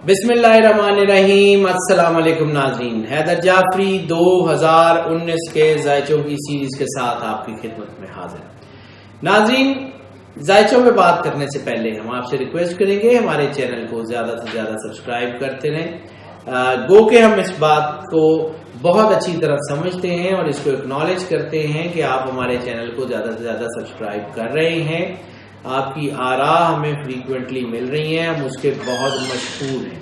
بسم اللہ الرحمن الرحیم۔ السلام علیکم ناظرین، حیدر جعفری 2019 کے ذائچوں کی سیریز کے ساتھ آپ کی خدمت میں حاضر۔ ناظرین، ذائچوں میں بات کرنے سے پہلے ہم آپ سے ریکویسٹ کریں گے ہمارے چینل کو زیادہ سے زیادہ سبسکرائب کرتے رہیں۔ گو کہ ہم اس بات کو بہت اچھی طرح سمجھتے ہیں اور اس کو اکنالج کرتے ہیں کہ آپ ہمارے چینل کو زیادہ سے زیادہ سبسکرائب کر رہے ہیں۔ آپ کی آراء ہمیں فریکوینٹلی مل رہی ہیں، ہم اس کے بہت مشہور ہیں۔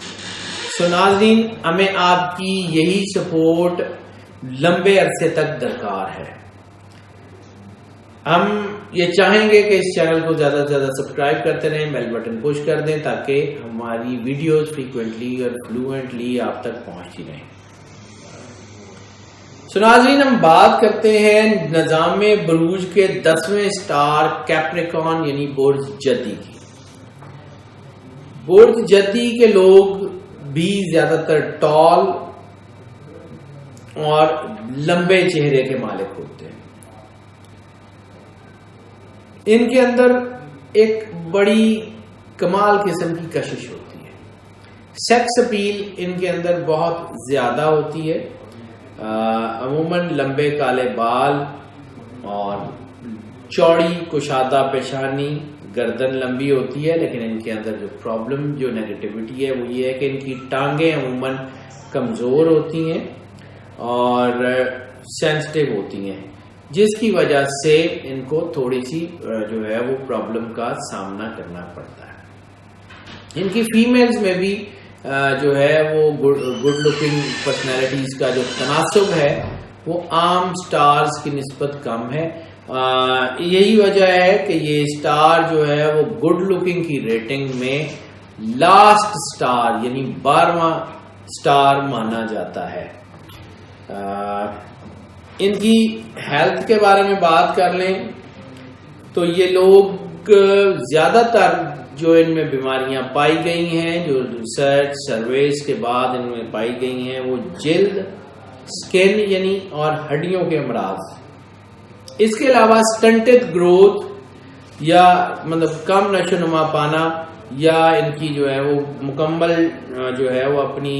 سو ناظرین، ہمیں آپ کی یہی سپورٹ لمبے عرصے تک درکار ہے۔ ہم یہ چاہیں گے کہ اس چینل کو زیادہ سے زیادہ سبسکرائب کرتے رہیں، بیل بٹن پش کر دیں تاکہ ہماری ویڈیوز فریکوینٹلی اور فلوئنٹلی آپ تک پہنچتی رہیں۔ سو ناظرین، ہم بات کرتے ہیں نظام بروج کے 10ویں سٹار کیپریکان یعنی برج جدی کی۔ برج جدی کے لوگ بھی زیادہ تر ٹال اور لمبے چہرے کے مالک ہوتے ہیں۔ ان کے اندر ایک بڑی کمال قسم کی کشش ہوتی ہے۔ سیکس اپیل ان کے اندر بہت زیادہ ہوتی ہے۔ عموماً لمبے کالے بال اور چوڑی کشادہ پیشانی، گردن لمبی ہوتی ہے، لیکن ان کے اندر جو پرابلم، جو نیگیٹیوٹی ہے وہ یہ ہے کہ ان کی ٹانگیں عموماً کمزور ہوتی ہیں اور سینسٹیو ہوتی ہیں، جس کی وجہ سے ان کو تھوڑی سی جو ہے وہ پرابلم کا سامنا کرنا پڑتا ہے۔ ان کی فیمیلز میں بھی جو ہے وہ گڈ لکنگ پرسنالٹیز کا جو تناسب ہے وہ عام سٹارز کی نسبت کم ہے۔ یہی وجہ ہے کہ یہ سٹار جو ہے وہ گڈ لکنگ کی ریٹنگ میں لاسٹ سٹار یعنی 12واں سٹار مانا جاتا ہے۔ ان کی ہیلتھ کے بارے میں بات کر لیں تو یہ لوگ زیادہ تر جو ان میں بیماریاں پائی گئی ہیں، جو ریسرچ سرویز کے بعد ان میں پائی گئی ہیں، وہ جلد، سکن یعنی اور ہڈیوں کے امراض۔ اس کے علاوہ سٹنٹڈ گروتھ یا مطلب کم نشو نما پانا، یا ان کی جو ہے وہ مکمل جو ہے وہ اپنی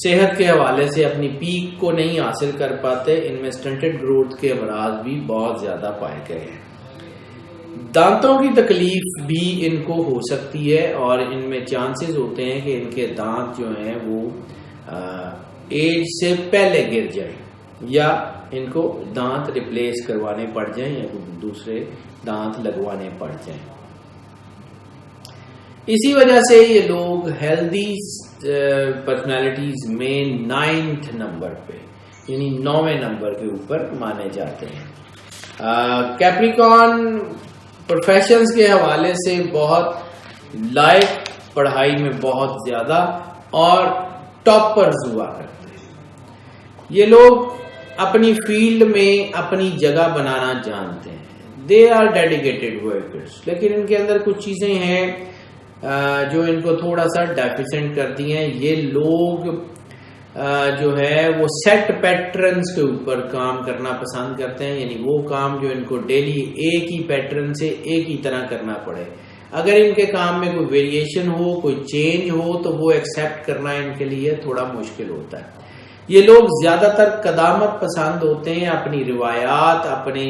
صحت کے حوالے سے اپنی پیک کو نہیں حاصل کر پاتے، ان میں سٹنٹڈ گروتھ کے امراض بھی بہت زیادہ پائے گئے ہیں۔ دانتوں کی تکلیف بھی ان کو ہو سکتی ہے اور ان میں چانسز ہوتے ہیں کہ ان کے دانت جو ہیں وہ ایج سے پہلے گر جائیں یا ان کو دانت ریپلیس کروانے پڑ جائیں یا دوسرے دانت لگوانے پڑ جائیں۔ اسی وجہ سے یہ لوگ ہیلدی پرسنالٹیز میں 9th نمبر پہ یعنی 9ویں نمبر کے اوپر مانے جاتے ہیں۔ کیپریکان پروفیشنز کے حوالے سے بہت لائق، پڑھائی میں بہت زیادہ اور ٹاپرز ہوا کرتے ہیں۔ یہ لوگ اپنی فیلڈ میں اپنی جگہ بنانا جانتے ہیں۔ دے آر ڈیڈیکیٹڈ ورکرز، لیکن ان کے اندر کچھ چیزیں ہیں جو ان کو تھوڑا سا ڈیفیسنٹ کرتی ہیں۔ یہ لوگ جو ہے وہ سیٹ پیٹرنز کے اوپر کام کرنا پسند کرتے ہیں، یعنی وہ کام جو ان کو ڈیلی ایک ہی پیٹرن سے ایک ہی طرح کرنا پڑے۔ اگر ان کے کام میں کوئی ویریشن ہو، کوئی چینج ہو تو وہ ایکسیپٹ کرنا ان کے لیے تھوڑا مشکل ہوتا ہے۔ یہ لوگ زیادہ تر قدامت پسند ہوتے ہیں، اپنی روایات، اپنے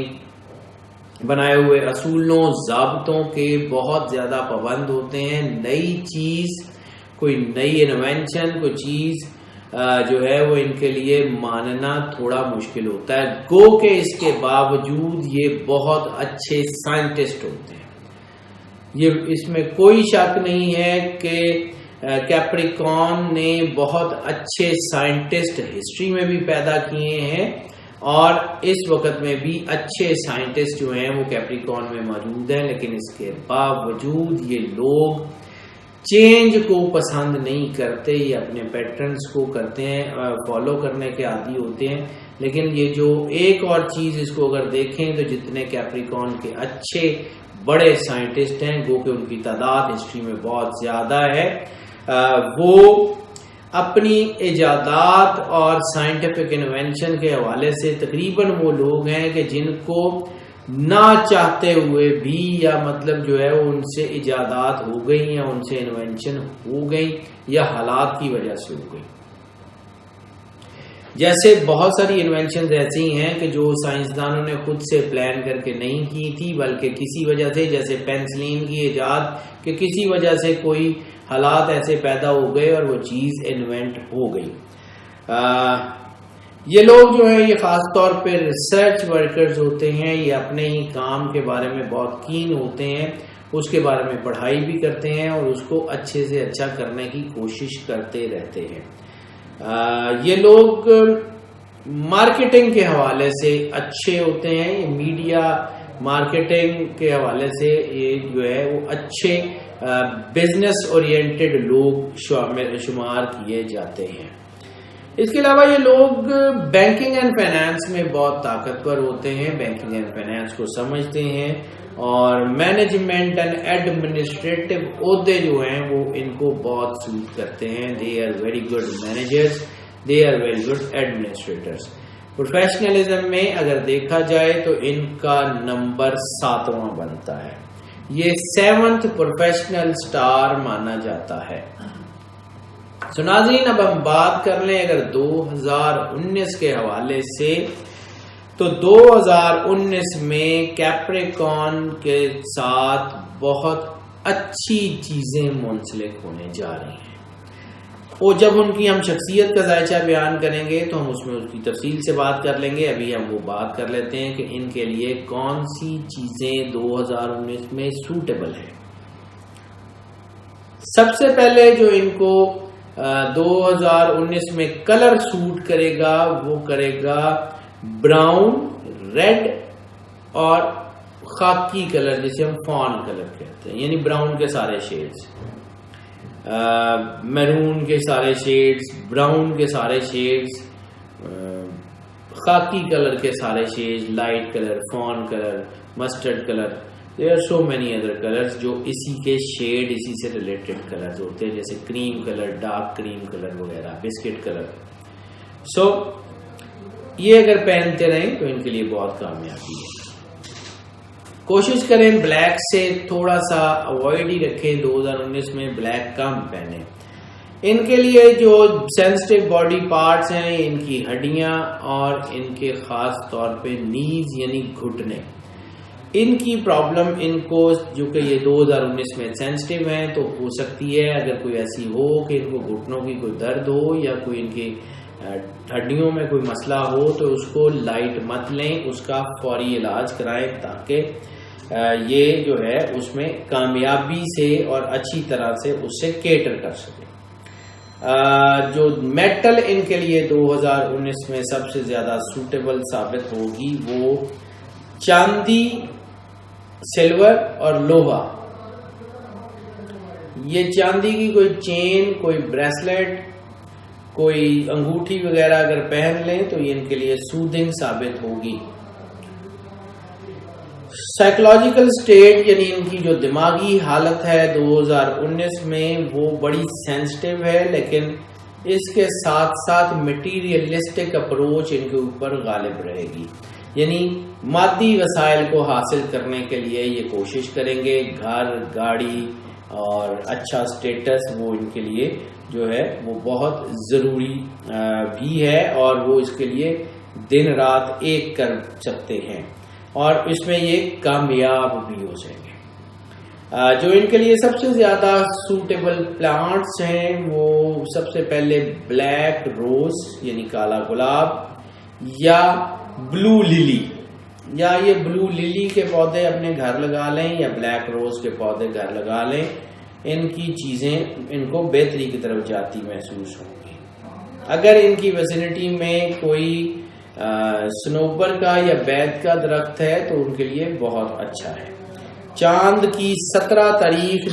بنائے ہوئے اصولوں، ضابطوں کے بہت زیادہ پابند ہوتے ہیں۔ نئی چیز، کوئی نئی انوینشن، کوئی چیز جو ہے وہ ان کے لیے ماننا تھوڑا مشکل ہوتا ہے، گو کہ اس کے باوجود یہ بہت اچھے سائنٹسٹ ہوتے ہیں۔ یہ اس میں کوئی شک نہیں ہے کہ کیپریکان نے بہت اچھے سائنٹسٹ ہسٹری میں بھی پیدا کیے ہیں اور اس وقت میں بھی اچھے سائنٹسٹ جو ہیں وہ کیپریکان میں موجود ہیں، لیکن اس کے باوجود یہ لوگ چینج کو پسند نہیں کرتے، یہ اپنے پیٹرنز کو کرتے ہیں، فالو کرنے کے عادی ہوتے ہیں۔ لیکن یہ جو ایک اور چیز اس کو اگر دیکھیں تو جتنے کیپریکان کے اچھے بڑے سائنٹسٹ ہیں، گو کہ ان کی تعداد ہسٹری میں بہت زیادہ ہے، وہ اپنی ایجادات اور سائنٹیفک انوینشن کے حوالے سے تقریباً وہ لوگ ہیں کہ جن کو نہ چاہتے ہوئے بھی، یا مطلب جو ہے وہ ان سے ایجادات ہو گئی یا ان سے انوینشن ہو گئی یا حالات کی وجہ سے ہو گئی. جیسے بہت ساری انوینشنز ایسی ہیں کہ جو سائنسدانوں نے خود سے پلان کر کے نہیں کی تھی، بلکہ کسی وجہ سے، جیسے پینسلین کی ایجاد، کہ کسی وجہ سے کوئی حالات ایسے پیدا ہو گئے اور وہ چیز انوینٹ ہو گئی. یہ لوگ جو ہیں یہ خاص طور پہ ریسرچ ورکرز ہوتے ہیں، یہ اپنے ہی کام کے بارے میں بہت کین ہوتے ہیں، اس کے بارے میں پڑھائی بھی کرتے ہیں اور اس کو اچھے سے اچھا کرنے کی کوشش کرتے رہتے ہیں. یہ لوگ مارکیٹنگ کے حوالے سے اچھے ہوتے ہیں، یہ میڈیا مارکیٹنگ کے حوالے سے یہ جو ہے وہ اچھے بزنس اورینٹڈ لوگ شمار کیے جاتے ہیں. اس کے علاوہ یہ لوگ بینکنگ اینڈ فائنانس میں بہت طاقتور ہوتے ہیں، بینکنگ اینڈ فائنانس کو سمجھتے ہیں، اور مینجمنٹ اینڈ ایڈمنسٹریٹو عہدے جو ہیں وہ ان کو بہت سوٹ کرتے ہیں. They are very good managers, they are very good administrators. Professionalism میں اگر دیکھا جائے تو ان کا نمبر 7واں بنتا ہے، یہ 7th پروفیشنل سٹار مانا جاتا ہے. ناظرین اب ہم بات کر لیں اگر 2019 کے حوالے سے، تو 2019 میں کیپریکون کے ساتھ بہت اچھی چیزیں منسلک ہونے جا رہی ہیں، اور جب ان کی ہم شخصیت کا ذائچہ بیان کریں گے تو ہم اس میں اس کی تفصیل سے بات کر لیں گے. ابھی ہم وہ بات کر لیتے ہیں کہ ان کے لیے کون سی چیزیں 2019 میں سوٹیبل ہیں. سب سے پہلے جو ان کو 2019 میں کلر سوٹ کرے گا وہ کرے گا براؤن، ریڈ اور خاکی کلر، جسے ہم فون کلر کہتے ہیں، یعنی براؤن کے سارے شیڈز، میرون کے سارے شیڈز، براؤن کے سارے شیڈز، خاکی کلر کے سارے sheds, light colour, phone colour, mustard colour. There are so many other colors جو اسی کے شیڈ، اسی سے ریلیٹڈ کلرز ہوتے ہیں، جیسے کریم کلر، ڈارک کریم کلر وغیرہ، بسکٹ کلر. سو یہ اگر پہنتے رہیں تو ان کے لیے بہت کامیابی ہے. کوشش کریں بلیک سے تھوڑا سا اوائڈ ہی رکھیں، 2019 میں بلیک کم پہنیں. ان کے لیے جو سینسٹیو باڈی پارٹس ہیں، ان کی ہڈیاں اور ان کے خاص طور پہ نیز یعنی گھٹنے، ان کی پرابلم ان کو، جو کہ یہ 2019 میں سینسٹیو ہیں، تو ہو سکتی ہے اگر کوئی ایسی ہو کہ ان کو گھٹنوں کی کوئی درد ہو یا کوئی ان کی ہڈیوں میں کوئی مسئلہ ہو، تو اس کو لائٹ مت لیں، اس کا فوری علاج کرائیں تاکہ یہ جو ہے اس میں کامیابی سے اور اچھی طرح سے اس سے کیٹر کر سکے. جو میٹل ان کے لیے 2019 میں سب سے زیادہ سوٹیبل ثابت ہوگی وہ چاندی، سلور اور لوہا. یہ چاندی کی کوئی چین، کوئی بریسلیٹ، کوئی انگوٹھی وغیرہ اگر پہن لیں تو یہ ان کے لیے سودنگ ثابت ہوگی. سائیکولوجیکل سٹیٹ یعنی ان کی جو دماغی حالت ہے 2019 میں وہ بڑی سینسٹیو ہے، لیکن اس کے ساتھ ساتھ مٹیریلسٹک اپروچ ان کے اوپر غالب رہے گی، یعنی مادی وسائل کو حاصل کرنے کے لیے یہ کوشش کریں گے. گھر، گاڑی اور اچھا سٹیٹس وہ ان کے لیے جو ہے وہ بہت ضروری بھی ہے، اور وہ اس کے لیے دن رات ایک کر سکتے ہیں، اور اس میں یہ کامیاب بھی ہو جائیں گے. جو ان کے لیے سب سے زیادہ سوٹیبل پلانٹس ہیں وہ سب سے پہلے بلیک روز یعنی کالا گلاب، یا بلو للی، یا یہ بلو للی کے پودے اپنے گھر لگا لیں یا بلیک روز کے پودے گھر لگا لیں. ان کی چیزیں ان کو بہتری کی طرف جاتی محسوس ہوں گی. اگر ان کی ویسینٹی میں کوئی سنوبر کا یا بیت کا درخت ہے تو ان کے لیے بہت اچھا ہے. چاند کی 17 تاریخ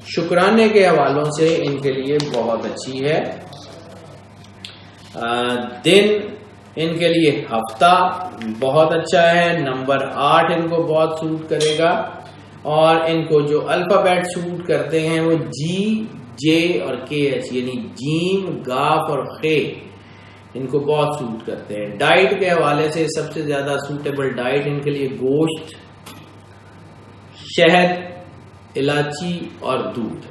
شکرانے کے حوالوں سے ان کے لیے بہت اچھی ہے. دن ان کے لیے ہفتہ بہت اچھا ہے. نمبر 8 ان کو بہت سوٹ کرے گا، اور ان کو جو الفابیٹ سوٹ کرتے ہیں وہ جی، جے اور کے ایچ، یعنی جیم، گاف اور خے. ان کو بہت سوٹ کرتے ہیں. ڈائٹ کے حوالے سے سب سے زیادہ سوٹیبل ڈائٹ ان کے لیے گوشت، شہد، الائچی اور دودھ.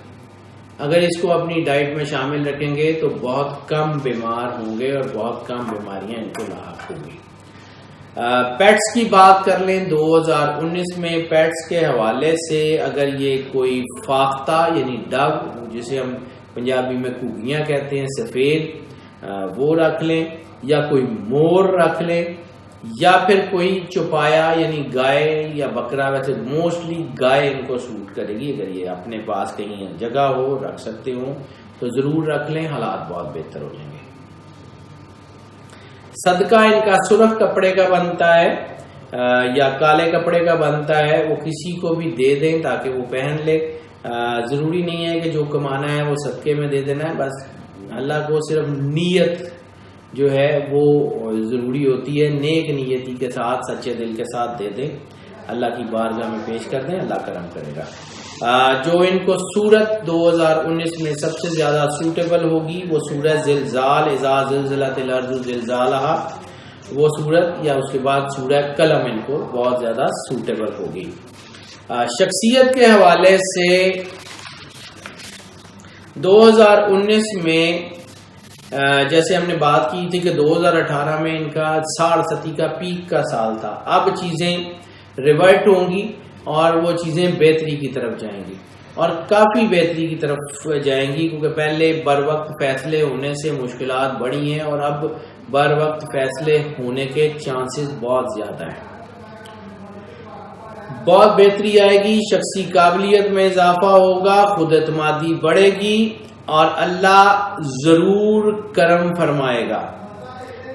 اگر اس کو اپنی ڈائٹ میں شامل رکھیں گے تو بہت کم بیمار ہوں گے اور بہت کم بیماریاں ان کو لاحق ہوں گی. پیٹس کی بات کر لیں 2019 میں پیٹس کے حوالے سے اگر یہ کوئی فاختہ یعنی ڈگ جسے ہم پنجابی میں گھگیاں کہتے ہیں سفید، وہ رکھ لیں، یا کوئی مور رکھ لیں، یا پھر کوئی چوپایا یعنی گائے یا بکرا. ویسے موسٹلی گائے ان کو سوٹ کرے گی. اگر یہ اپنے پاس کہیں جگہ ہو رکھ سکتے ہوں تو ضرور رکھ لیں، حالات بہت بہتر ہو جائیں گے. صدقہ ان کا سرخ کپڑے کا بنتا ہے یا کالے کپڑے کا بنتا ہے، وہ کسی کو بھی دے دیں تاکہ وہ پہن لے. ضروری نہیں ہے کہ جو کمانا ہے وہ صدقے میں دے دینا ہے، بس اللہ کو صرف نیت جو ہے وہ ضروری ہوتی ہے. نیک نیتی کے ساتھ سچے دل کے ساتھ دے دیں، اللہ کی بارگاہ میں پیش کر دیں، اللہ کرم کرے گا. جو ان کو سورت 2019 میں سب سے زیادہ سوٹیبل ہوگی وہ سورت زلزال، اذا زلزلت الارض زلزالہا، وہ سورت، یا اس کے بعد سورہ قلم ان کو بہت زیادہ سوٹیبل ہوگی. شخصیت کے حوالے سے 2019 میں جیسے ہم نے بات کی تھی کہ 2018 میں ان کا 60 کا پیک کا سال تھا. اب چیزیں ریورٹ ہوں گی اور وہ چیزیں بہتری کی طرف جائیں گی، اور کافی بہتری کی طرف جائیں گی، کیونکہ پہلے بر وقت فیصلے ہونے سے مشکلات بڑھی ہیں اور اب بر وقت فیصلے ہونے کے چانسز بہت زیادہ ہیں. بہت بہتری آئے گی، شخصی قابلیت میں اضافہ ہوگا، خود اعتمادی بڑھے گی اور اللہ ضرور کرم فرمائے گا.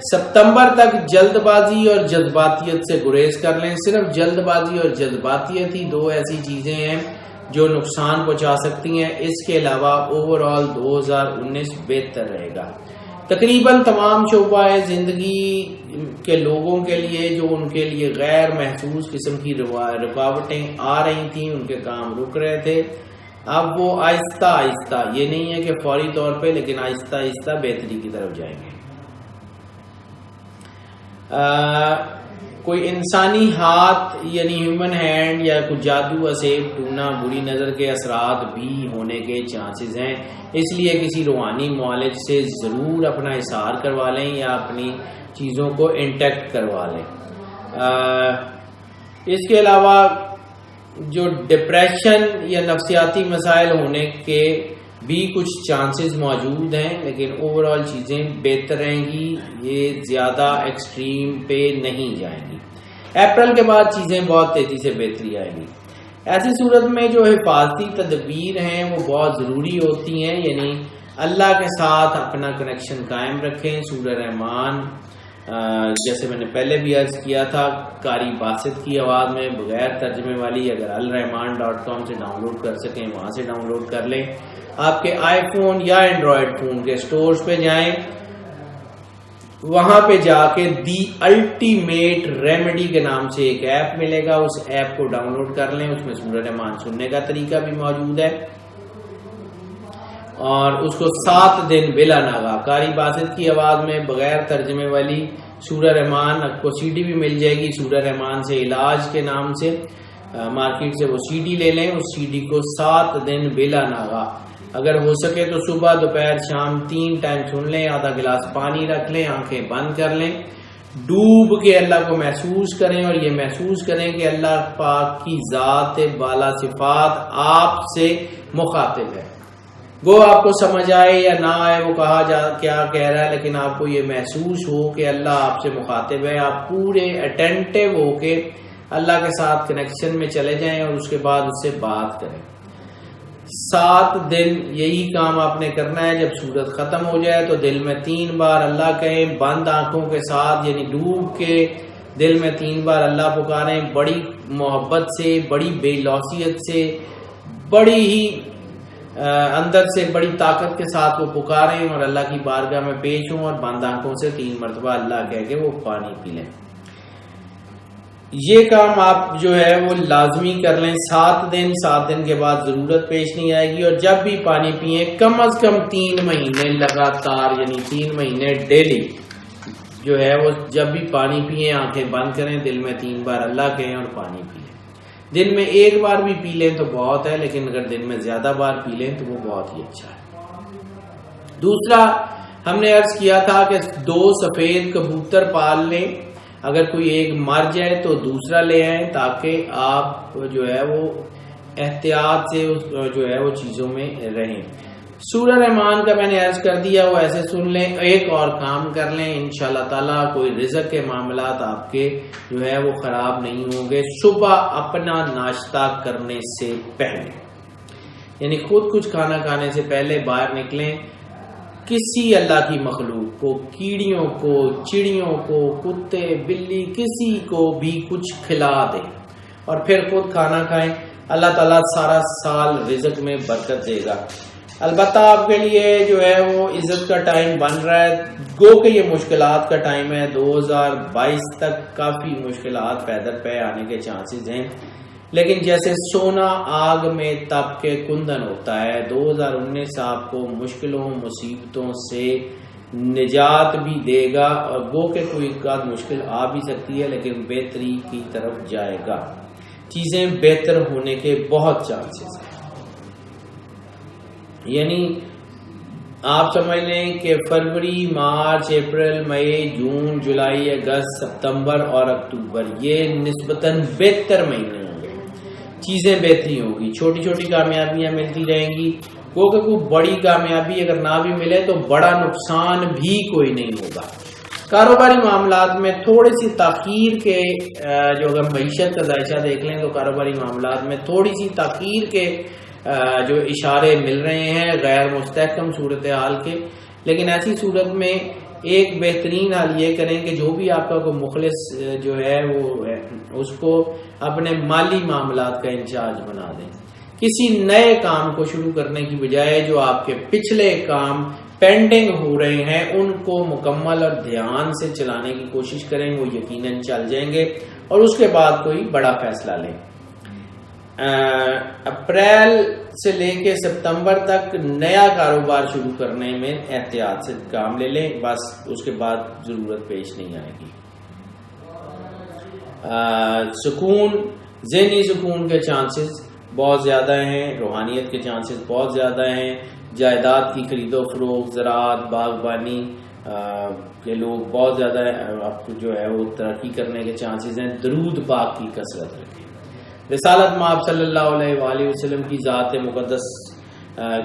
ستمبر تک جلد بازی اور جذباتیت سے گریز کر لیں. صرف جلد بازی اور جذباتیت ہی دو ایسی چیزیں ہیں جو نقصان پہنچا سکتی ہیں. اس کے علاوہ اوور آل 2019 بہتر رہے گا. تقریباً تمام شعبہ زندگی کے لوگوں کے لیے جو ان کے لیے غیر محسوس قسم کی رکاوٹیں آ رہی تھیں، ان کے کام رک رہے تھے، اب وہ آہستہ آہستہ، یہ نہیں ہے کہ فوری طور پہ، لیکن آہستہ آہستہ بہتری کی طرف جائیں گے. کوئی انسانی ہاتھ یعنی ہیومن ہینڈ یا کوئی جادو اسیب ٹونا بری نظر کے اثرات بھی ہونے کے چانسز ہیں، اس لیے کسی روحانی معالج سے ضرور اپنا اظہار کروا لیں یا اپنی چیزوں کو انٹیکٹ کروا لیں. اس کے علاوہ جو ڈپریشن یا نفسیاتی مسائل ہونے کے بھی کچھ چانسز موجود ہیں، لیکن اوور آل چیزیں بہتر رہیں گی، یہ زیادہ ایکسٹریم پہ نہیں جائیں گی. اپریل کے بعد چیزیں بہت تیزی سے بہتری آئے گی. ایسی صورت میں جو حفاظتی تدبیر ہیں وہ بہت ضروری ہوتی ہیں، یعنی اللہ کے ساتھ اپنا کنیکشن قائم رکھیں. سورہ رحمان جیسے میں نے پہلے بھی عرض کیا تھا، قاری باسط کی آواز میں بغیر ترجمے والی، اگر الرحمان.com سے ڈاؤن لوڈ کر سکیں وہاں سے ڈاؤن لوڈ کر لیں. آپ کے آئی فون یا اینڈرائڈ فون کے سٹورز پہ جائیں، وہاں پہ جا کے دی الٹیمیٹ ریمیڈی کے نام سے ایک ایپ ملے گا، اس ایپ کو ڈاؤن لوڈ کر لیں. اس میں سورہ رحمان سننے کا طریقہ بھی موجود ہے اور اس کو 7 دن بلا ناغہ قاری باسط کی آواز میں بغیر ترجمے والی سورہ رحمان، آپ کو سی ڈی بھی مل جائے گی سورہ رحمان سے علاج کے نام سے، مارکیٹ سے وہ سی ڈی لے لیں. اس سی ڈی کو 7 دن بلا ناغہ، اگر ہو سکے تو صبح دوپہر شام 3 ٹائم سن لیں. آدھا گلاس پانی رکھ لیں، آنکھیں بند کر لیں، ڈوب کے اللہ کو محسوس کریں اور یہ محسوس کریں کہ اللہ پاک کی ذات بالا صفات آپ سے مخاطب ہے. گو آپ کو سمجھ آئے یا نہ آئے وہ کیا کہہ رہا ہے، لیکن آپ کو یہ محسوس ہو کہ اللہ آپ سے مخاطب ہے. آپ پورے اٹینٹیو ہو کے اللہ کے ساتھ کنیکشن میں چلے جائیں اور اس کے بعد اس سے بات کریں. 7 دن یہی کام آپ نے کرنا ہے. جب سورت ختم ہو جائے تو دل میں 3 بار اللہ کہیں، بند آنکھوں کے ساتھ، یعنی ڈوب کے دل میں 3 بار اللہ پکاریں، بڑی محبت سے، بڑی بے لوثیت سے، بڑی ہی اندر سے بڑی طاقت کے ساتھ وہ پکاریں اور اللہ کی بارگاہ میں پیش ہوں اور بند آنکھوں سے 3 مرتبہ اللہ کہہ کے وہ پانی پی لیں. یہ کام آپ جو ہے وہ لازمی کر لیں. 7 دن کے بعد ضرورت پیش نہیں آئے گی. اور جب بھی پانی پئیں کم از کم 3 مہینے لگاتار، یعنی 3 مہینے ڈیلی جو ہے وہ جب بھی پانی پئیں آنکھیں بند کریں، دل میں 3 بار اللہ کہیں اور پانی پی لیں. دن میں 1 بار بھی پی لیں تو بہت ہے، لیکن اگر دن میں زیادہ بار پی لیں تو وہ بہت ہی اچھا ہے. دوسرا ہم نے عرض کیا تھا کہ 2 سفید کبوتر پال لیں، اگر کوئی ایک مر جائے تو دوسرا لے آئیں تاکہ آپ جو ہے وہ احتیاط سے جو ہے وہ چیزوں میں رہیں. سورہ رحمان کا میں نے عرض کر دیا، وہ ایسے سن لیں. ایک اور کام کر لیں، انشاءاللہ تعالیٰ کوئی رزق کے معاملات آپ کے جو ہے وہ خراب نہیں ہوں گے. صبح اپنا ناشتہ کرنے سے پہلے، یعنی خود کچھ کھانا کھانے سے پہلے باہر نکلیں، کسی اللہ کی مخلوق کو، کیڑیوں کو، چڑیوں کو، کتے بلی، کسی کو بھی کچھ کھلا دیں اور پھر خود کھانا کھائیں. اللہ تعالیٰ سارا سال رزق میں برکت دے گا. البتہ آپ کے لیے جو ہے وہ عزت کا ٹائم بن رہا ہے، گو کہ یہ مشکلات کا ٹائم ہے. 2022 تک کافی مشکلات پیدر پہ آنے کے چانسز ہیں، لیکن جیسے سونا آگ میں تپ کے کندن ہوتا ہے، 2019 آپ کو مشکلوں مصیبتوں سے نجات بھی دے گا. اور گو کہ کوئی مشکل آ بھی سکتی ہے لیکن بہتری کی طرف جائے گا، چیزیں بہتر ہونے کے بہت چانسز ہیں. یعنی آپ سمجھ لیں کہ فروری، مارچ، اپریل، مئی، جون، جولائی، اگست، ستمبر اور اکتوبر یہ نسبتاً بہتر مہینے ہوں گے، چیزیں بہتری ہوگی، چھوٹی چھوٹی کامیابیاں ملتی رہیں گی. کیونکہ کوئی بڑی کامیابی اگر نہ بھی ملے تو بڑا نقصان بھی کوئی نہیں ہوگا. کاروباری معاملات میں تھوڑی سی تاخیر کے جو اگر معیشت کا ذائقہ دیکھ لیں تو کاروباری معاملات میں تھوڑی سی تاخیر کے جو اشارے مل رہے ہیں غیر مستحکم صورتحال کے. لیکن ایسی صورت میں ایک بہترین حال یہ کریں کہ جو بھی آپ کا کوئی مخلص جو ہے وہ اس کو اپنے مالی معاملات کا انچارج بنا دیں. کسی نئے کام کو شروع کرنے کی بجائے جو آپ کے پچھلے کام پینڈنگ ہو رہے ہیں ان کو مکمل اور دھیان سے چلانے کی کوشش کریں، وہ یقیناً چل جائیں گے. اور اس کے بعد کوئی بڑا فیصلہ لیں. اپریل سے لے کے ستمبر تک نیا کاروبار شروع کرنے میں احتیاط سے کام لے لیں، بس اس کے بعد ضرورت پیش نہیں آئے گی. سکون، ذہنی سکون کے چانسز بہت زیادہ ہیں، روحانیت کے چانسز بہت زیادہ ہیں. جائیداد کی خرید و فروخت، زراعت، باغبانی کے لوگ بہت زیادہ آپ کو جو ہے وہ ترقی کرنے کے چانسز ہیں. درود پاک کی کثرت رکھیں. رسالت مآب صلی اللہ علیہ وآلہ وسلم کی ذات مقدس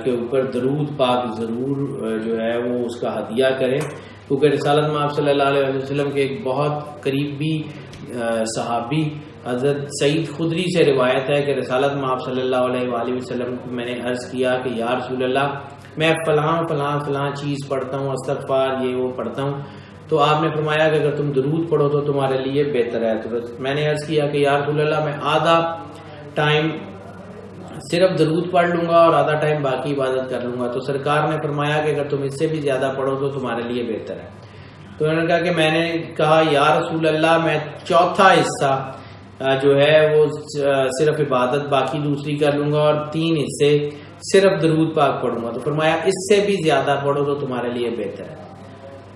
کے اوپر درود پاک ضرور جو ہے وہ اس کا ہدیہ کریں، کیونکہ رسالت مآب صلی اللہ علیہ وسلم کے ایک بہت قریبی صحابی حضرت سعید خدری سے روایت ہے کہ رسالت مآب صلی اللہ علیہ وآلہ وسلم کو میں نے عرض کیا کہ یا رسول اللہ میں فلاں فلاں فلاں چیز پڑھتا ہوں، استغفار یہ وہ پڑھتا ہوں، تو آپ نے فرمایا کہ اگر تم درود پڑھو تو تمہارے لیے بہتر ہے. تو میں نے عرض کیا کہ یا رسول اللہ میں آدھا ٹائم صرف درود پڑھ لوں گا اور آدھا ٹائم باقی عبادت کر لوں گا. تو سرکار نے فرمایا کہ اگر تم اس سے بھی زیادہ پڑھو تو تمہارے لیے بہتر ہے. تو انہوں نے کہا کہ میں نے کہا یا رسول اللہ میں چوتھا حصہ جو ہے وہ صرف عبادت باقی دوسری کر لوں گا اور 3 حصے صرف درود پاک پڑھوں گا. تو فرمایا اس سے بھی زیادہ پڑھو تو تمہارے لیے بہتر ہے.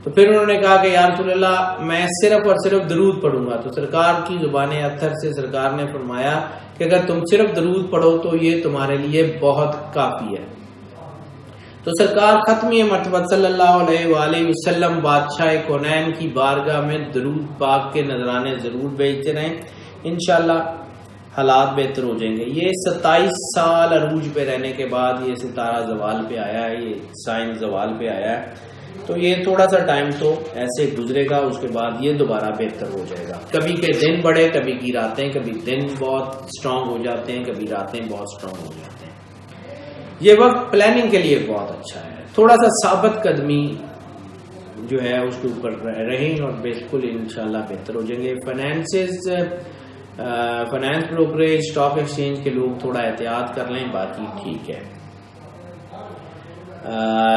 تو پھر انہوں نے کہا کہ یا رسول اللہ میں صرف اور صرف درود پڑھوں گا. تو سرکار کی زبان اطہر سے سرکار نے فرمایا کہ اگر تم صرف درود پڑھو تو یہ تمہارے لیے بہت کافی ہے. تو سرکار ختمی مرتبہ صلی اللہ علیہ وآلہ وسلم بادشاہ کونین کی بارگاہ میں درود پاک کے نذرانے ضرور بھیجتے رہیں، انشاءاللہ حالات بہتر ہو جائیں گے. یہ 27 سال عروج پہ رہنے کے بعد یہ ستارہ زوال پہ آیا ہے، یہ سائن زوال پہ آیا ہے. تو یہ تھوڑا سا ٹائم تو ایسے گزرے گا، اس کے بعد یہ دوبارہ بہتر ہو جائے گا. کبھی کے دن بڑے، کبھی کی راتیں، کبھی دن بہت سٹرونگ ہو جاتے ہیں، کبھی راتیں بہت سٹرونگ ہو جاتے ہیں. یہ وقت پلاننگ کے لیے بہت اچھا ہے. تھوڑا سا ثابت قدمی جو ہے اس کے اوپر رہیں اور بالکل انشاءاللہ بہتر ہو جائیں گے. فائنانس بروکریج، اسٹاک ایکسچینج کے لوگ تھوڑا احتیاط کر لیں، باقی ٹھیک ہے.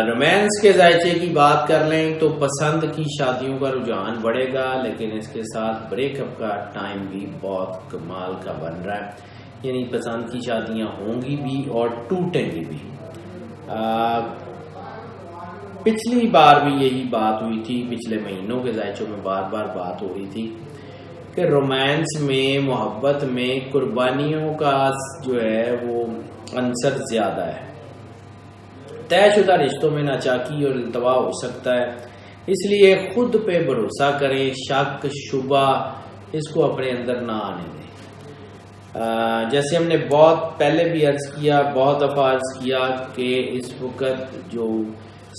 رومانس کے ذائقے کی بات کر لیں تو پسند کی شادیوں کا رجحان بڑھے گا، لیکن اس کے ساتھ بریک اپ کا ٹائم بھی بہت کمال کا بن رہا ہے. یعنی پسند کی شادیاں ہوں گی بھی اور ٹوٹیں گی بھی. پچھلی بار بھی یہی بات ہوئی تھی، پچھلے مہینوں کے ذائچوں میں بار بار بات ہو رہی تھی کہ رومانس میں، محبت میں قربانیوں کا جو ہے وہ عنصر زیادہ ہے. طے شدہ رشتوں میں ناچاکی اور التوا ہو سکتا ہے، اس لیے خود پہ بھروسہ کریں، شک شبہ اس کو اپنے اندر نہ آنے دیں. جیسے ہم نے بہت پہلے بھی عرض کیا، بہت دفعہ عرض کیا کہ اس وقت جو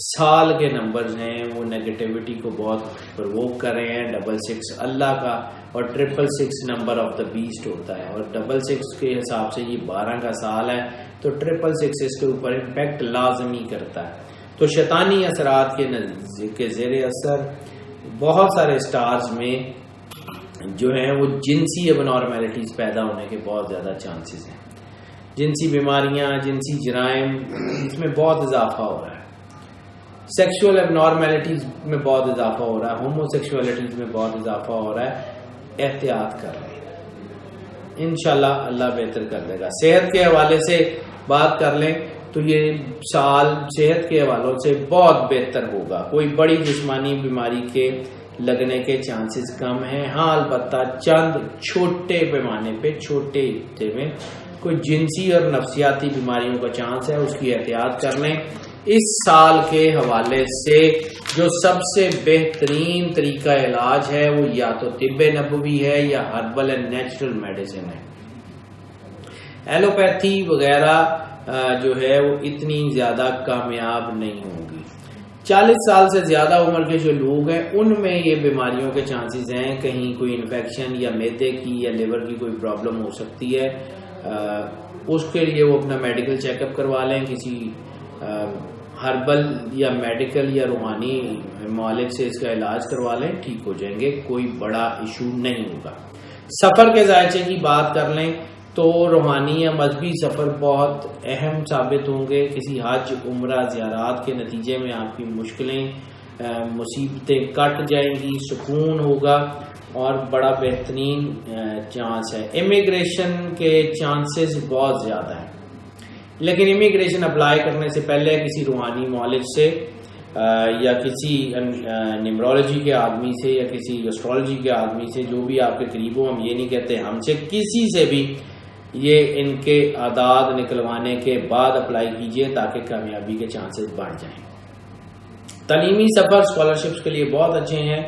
سال کے نمبرز ہیں وہ نیگیٹیوٹی کو بہت پرووک کر رہے ہیں. 66 اللہ کا اور 666 نمبر آف دا بیسٹ ہوتا ہے، اور 66 کے حساب سے یہ 12 کا سال ہے، تو 666 اس کے اوپر امپیکٹ لازمی کرتا ہے. تو شیطانی اثرات کے زیر اثر بہت سارے سٹارز میں جو ہیں وہ جنسی اب نارمیلٹیز پیدا ہونے کے بہت زیادہ چانسز ہیں. جنسی بیماریاں، جنسی جرائم، اس میں بہت اضافہ ہو رہا ہے. سیکشول اب نارمیلٹیز میں بہت اضافہ ہو رہا ہے، ہومو سیکشولیٹیز میں بہت اضافہ ہو رہا ہے. احتیاط کر رہے ہیں، انشاءاللہ اللہ بہتر کر دے گا. صحت کے حوالے سے بات کر لیں تو یہ سال صحت کے حوالوں سے بہت بہتر ہوگا. کوئی بڑی جسمانی بیماری کے لگنے کے چانسز کم ہیں. ہاں البتہ چند چھوٹے پیمانے پہ، چھوٹے حصے میں کوئی جنسی اور نفسیاتی بیماریوں کا چانس ہے، اس کی احتیاط کر لیں. اس سال کے حوالے سے جو سب سے بہترین طریقہ علاج ہے وہ یا تو طب نبوی ہے یا ہربل اینڈ نیچرل میڈیسن ہے. ایلوپیتھی وغیرہ جو ہے وہ اتنی زیادہ کامیاب نہیں ہوگی. 40 سال سے زیادہ عمر کے جو لوگ ہیں ان میں یہ بیماریوں کے چانسز ہیں. کہیں کوئی انفیکشن یا معدے کی یا لیور کی کوئی پرابلم ہو سکتی ہے، اس کے لیے وہ اپنا میڈیکل چیک اپ کروا لیں، کسی ہربل یا میڈیکل یا روحانی معالج سے اس کا علاج کروا لیں، ٹھیک ہو جائیں گے، کوئی بڑا ایشو نہیں ہوگا. سفر کے ذائچے کی بات کر لیں تو روحانی یا مذہبی سفر بہت اہم ثابت ہوں گے. کسی حج، عمرہ، زیارات کے نتیجے میں آپ کی مشکلیں، مصیبتیں کٹ جائیں گی، سکون ہوگا اور بڑا بہترین چانس ہے. امیگریشن کے چانسز بہت زیادہ ہیں، لیکن امیگریشن اپلائی کرنے سے پہلے کسی روحانی معالج سے یا کسی نیمرولوجی کے آدمی سے یا کسی ایسٹرولوجی کے آدمی سے، جو بھی آپ کے قریب ہو، ہم یہ نہیں کہتے ہم سے، کسی سے بھی یہ ان کے اعداد نکلوانے کے بعد اپلائی کیجئے تاکہ کامیابی کے چانسز بڑھ جائیں. تعلیمی سفر اسکالرشپس کے لیے بہت اچھے ہیں،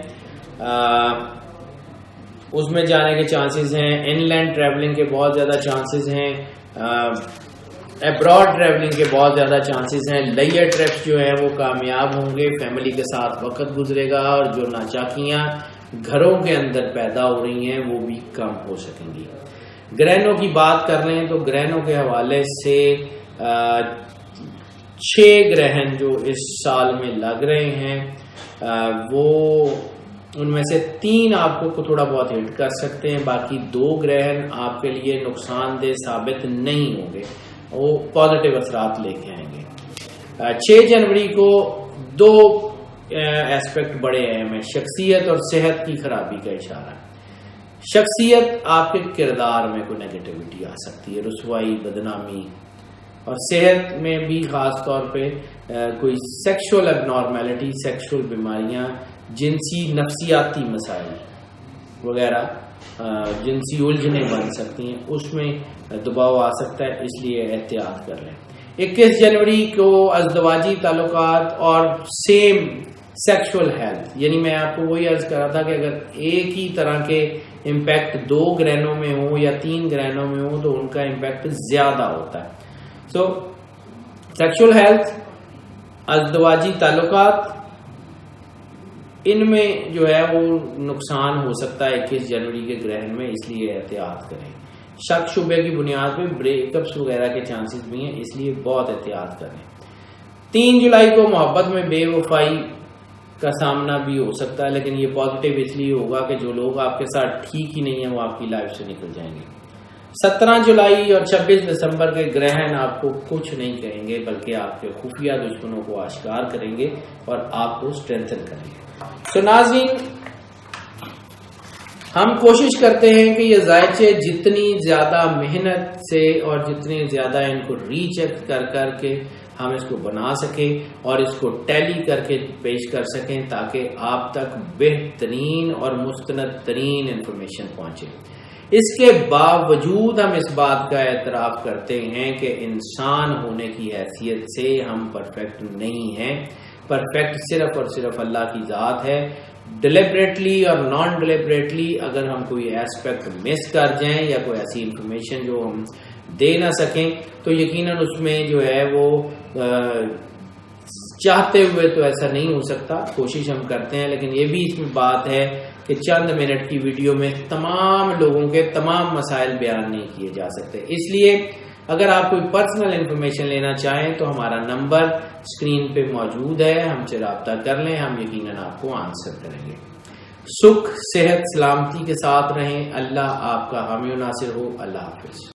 اس میں جانے کے چانسز ہیں. ان لینڈ ٹریولنگ کے بہت زیادہ چانسز ہیں، ابراڈ ٹریولنگ کے بہت زیادہ چانسز ہیں. لیئر ٹرپس جو ہیں وہ کامیاب ہوں گے، فیملی کے ساتھ وقت گزرے گا، اور جو ناچاکیاں گھروں کے اندر پیدا ہو رہی ہیں وہ بھی کم ہو سکیں گی. گرہنوں کی بات کر لیں تو گرہنوں کے حوالے سے 6 گرہن جو اس سال میں لگ رہے ہیں وہ ان میں سے 3 آپ کو تھوڑا بہت ہٹ کر سکتے ہیں، باقی 2 گرہن آپ کے لیے نقصان دہ ثابت نہیں ہوں گے، وہ پازیٹیو اثرات لے کے آئیں گے. 6 جنوری کو 2 ایسپیکٹ بڑے اہم ہیں، شخصیت اور صحت کی خرابی کا اشارہ. شخصیت، آپ کے کردار میں کوئی نیگیٹیوٹی آ سکتی ہے، رسوائی، بدنامی، اور صحت میں بھی خاص طور پہ کوئی سیکشول اب نارمیلٹی، سیکشول بیماریاں، جنسی نفسیاتی مسائل وغیرہ، جنسی الجھنیں بن سکتی ہیں، اس میں دباؤ آ سکتا ہے، اس لیے احتیاط کر لیں. 21 جنوری کو ازدواجی تعلقات اور سیم سیکشول ہیلتھ، یعنی میں آپ کو وہی عرض کر رہا تھا کہ اگر ایک ہی طرح کے امپیکٹ 2 گرہنوں میں ہو یا 3 گرہنوں میں ہو تو ان کا امپیکٹ زیادہ ہوتا ہے. سو سیکشول ہیلتھ، ازدواجی تعلقات، ان میں جو ہے وہ نقصان ہو سکتا ہے 21 جنوری کے گرہن میں، اس لیے احتیاط کریں. شک شبے کی بنیاد پہ بریک اپس وغیرہ کے چانسز بھی ہیں، اس لیے بہت احتیاط کریں. 3 جولائی کو محبت میں بے وفائی کا سامنا بھی ہو سکتا ہے، لیکن یہ پازیٹیو اس لیے ہوگا کہ جو لوگ آپ کے ساتھ ٹھیک ہی نہیں ہیں وہ آپ کی لائف سے نکل جائیں گے. 17 جولائی اور 26 دسمبر کے گرہن آپ کو کچھ نہیں کہیں گے، بلکہ آپ کے خفیہ دشمنوں کو آشکار کریں گے اور آپ کو اسٹرینتھن کریں گے. تو ناظرین، ہم کوشش کرتے ہیں کہ یہ ذائچے جتنی زیادہ محنت سے اور جتنے زیادہ ان کو ری چیک کر کے ہم اس کو بنا سکیں اور اس کو ٹیلی کر کے پیش کر سکیں تاکہ آپ تک بہترین اور مستند ترین انفارمیشن پہنچے۔ اس کے باوجود ہم اس بات کا اعتراف کرتے ہیں کہ انسان ہونے کی حیثیت سے ہم پرفیکٹ نہیں ہیں، پرفیکٹ صرف اور صرف اللہ کی ذات ہے۔ ڈیلیبریٹلی اور نان ڈیلیبریٹلی اگر ہم کوئی ایسپیکٹ مس کر جائیں یا کوئی ایسی انفارمیشن جو ہم دے نہ سکیں تو یقیناً اس میں جو ہے وہ چاہتے ہوئے تو ایسا نہیں ہو سکتا، کوشش ہم کرتے ہیں، لیکن یہ بھی اس میں بات ہے کہ چند منٹ کی ویڈیو میں تمام لوگوں کے تمام مسائل بیان نہیں کیے جا سکتے۔ اس لیے اگر آپ کوئی پرسنل انفارمیشن لینا چاہیں تو ہمارا نمبر اسکرین پہ موجود ہے، ہم سے رابطہ کر لیں، ہم یقیناً آپ کو آنسر کریں گے۔ سکھ، صحت، سلامتی کے ساتھ رہیں، اللہ آپ کا حامی و ناصر ہو۔ اللہ حافظ۔